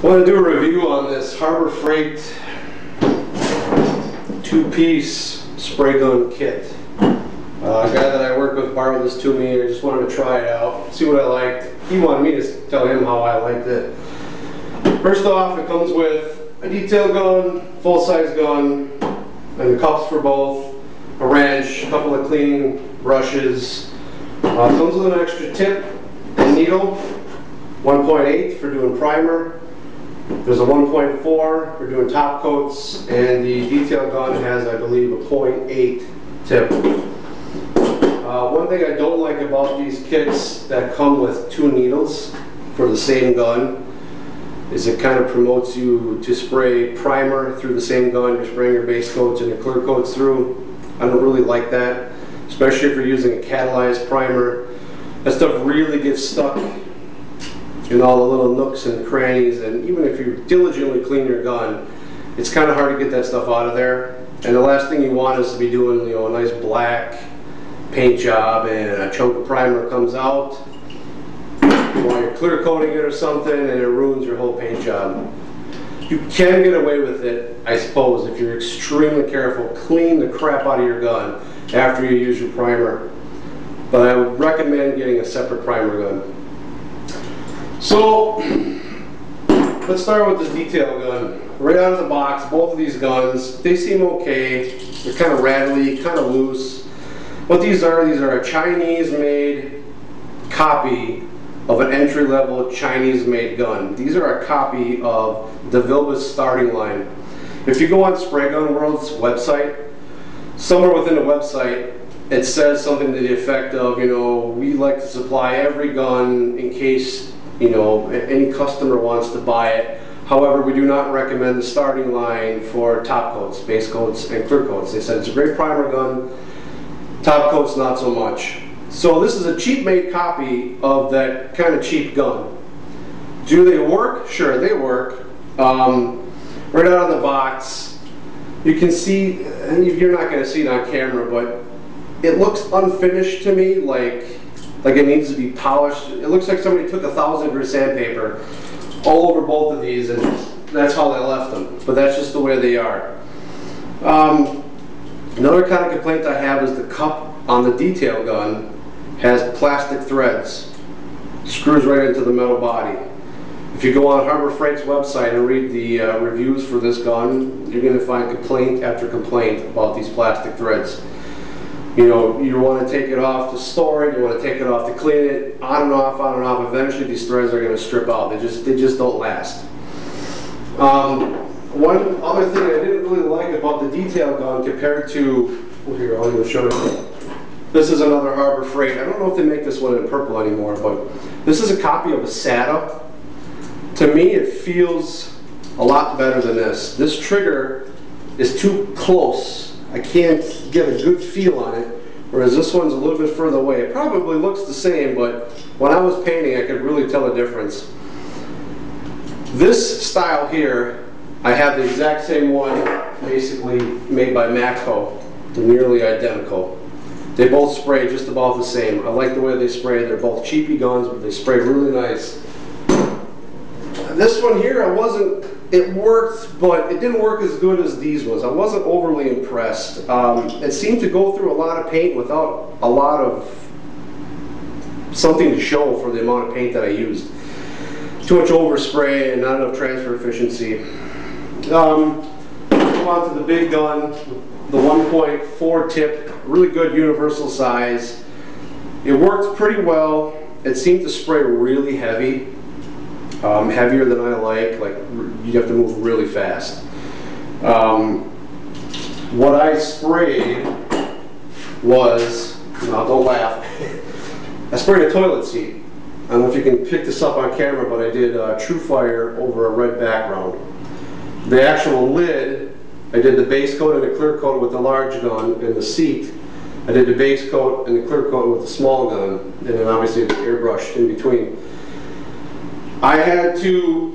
I want to do a review on this Harbor Freight two-piece spray gun kit. A guy that I work with borrowed this to me. I just wanted to try it out, see what I liked. He wanted me to tell him how I liked it. First off, it comes with a detail gun, full-size gun, and the cups for both, a wrench, a couple of cleaning brushes. Comes with an extra tip and needle, 1.8 for doing primer. There's a 1.4 for doing top coats, and the detail gun has, I believe, a 0.8 tip. One thing I don't like about these kits that come with two needles for the same gun is it kind of promotes you to spray primer through the same gun. You're spraying your base coats and your clear coats through. I don't really like that, especially if you're using a catalyzed primer. That stuff really gets stuck in all the little nooks and crannies, and even if you diligently clean your gun, it's kind of hard to get that stuff out of there. And the last thing you want is to be doing, a nice black paint job and a chunk of primer comes out while you're clear coating it or something, and it ruins your whole paint job. You can get away with it, I suppose, if you're extremely careful. Clean the crap out of your gun after you use your primer, but I would recommend getting a separate primer gun. So let's start with this detail gun. Right out of the box, both of these guns, they seem okay. They're kind of rattly, kind of loose. What these are a Chinese-made copy of an entry-level Chinese-made gun. These are a copy of the DeVilbiss starting line. If you go on Spray Gun World's website, somewhere within the website, it says something to the effect of, we like to supply every gun in case, any customer wants to buy it. However, we do not recommend the starting line for top coats, base coats, and clear coats. They said it's a great primer gun. Top coats, not so much. So this is a cheap-made copy of that kind of cheap gun. Do they work? Sure, they work. Right out of the box, you can see, and you're not going to see it on camera, but it looks unfinished to me, like it needs to be polished. It looks like somebody took 1,000 grit sandpaper all over both of these, and that's how they left them. But that's just the way they are. Another kind of complaint I have is the cup on the detail gun has plastic threads. Screws right into the metal body. If you go on Harbor Freight's website and read the reviews for this gun, you're going to find complaint after complaint about these plastic threads. You want to take it off to store it, you want to take it off to clean it, on and off, on and off. Eventually these threads are going to strip out. They just don't last. One other thing I didn't really like about the detail gun compared to, here, I'll even show you. This is another Harbor Freight. I don't know if they make this one in purple anymore, but this is a copy of a SATA. To me, it feels a lot better than this. This trigger is too close. I can't get a good feel on it, whereas this one's a little bit further away. It probably looks the same, but when I was painting, I could really tell a difference. This style here, I have the exact same one, basically made by Matco. They're nearly identical. They both spray just about the same. I like the way they spray. They're both cheapy guns, but they spray really nice. This one here, it worked, but it didn't work as good as these ones. I wasn't overly impressed. It seemed to go through a lot of paint without a lot of something to show for the amount of paint that I used. Too much overspray and not enough transfer efficiency. Go on to the big gun, the 1.4 tip, really good universal size. It worked pretty well. It seemed to spray really heavy. Heavier than I like you have to move really fast. What I sprayed was, no, don't laugh, I sprayed a toilet seat. I don't know if you can pick this up on camera, but I did TrueFire over a red background. The actual lid, I did the base coat and the clear coat with the large gun, and the seat, I did the base coat and the clear coat with the small gun, and then obviously the airbrushed in between. I had to,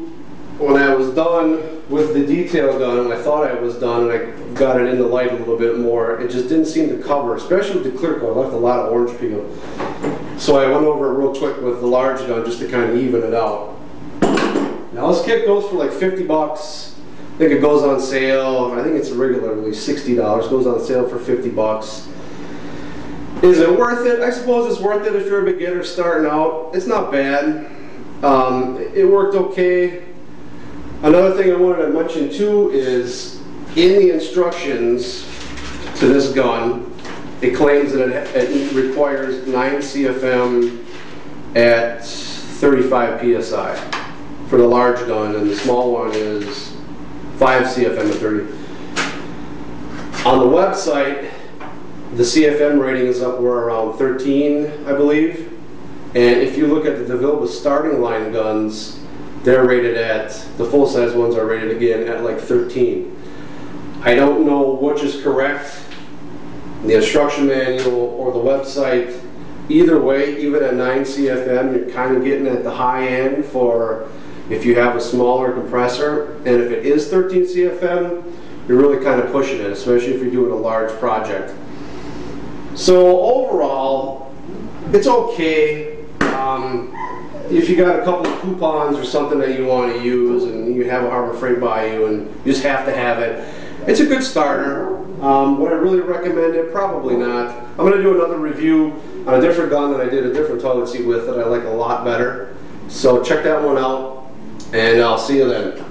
when I was done with the detail gun, and I thought I was done, and I got it in the light a little bit more, it just didn't seem to cover, especially with the clear coat. I left a lot of orange peel. So I went over it real quick with the large gun just to kind of even it out. Now this kit goes for like 50 bucks. I think it goes on sale. I think it's regularly $60. Goes on sale for 50 bucks. Is it worth it? I suppose it's worth it if you're a beginner starting out. It's not bad. It worked okay. Another thing I wanted to mention too is in the instructions to this gun, it claims that it requires 9 CFM at 35 PSI for the large gun, and the small one is 5 CFM at 30. On the website, the CFM rating is upward around 13, I believe. And if you look at the DeVilbiss starting line guns, they're rated at, the full-size ones are rated again at like 13. I don't know which is correct, the instruction manual or the website. Either way, even at 9 CFM, you're kind of getting at the high end for if you have a smaller compressor. And if it is 13 CFM, you're really kind of pushing it, especially if you're doing a large project. So overall, it's okay. If you got a couple of coupons or something that you want to use and you have a Harbor Freight by you and you just have to have it, it's a good starter. Would I really recommend it? Probably not. I'm going to do another review on a different gun that I did a different toilet seat with that I like a lot better. So check that one out, and I'll see you then.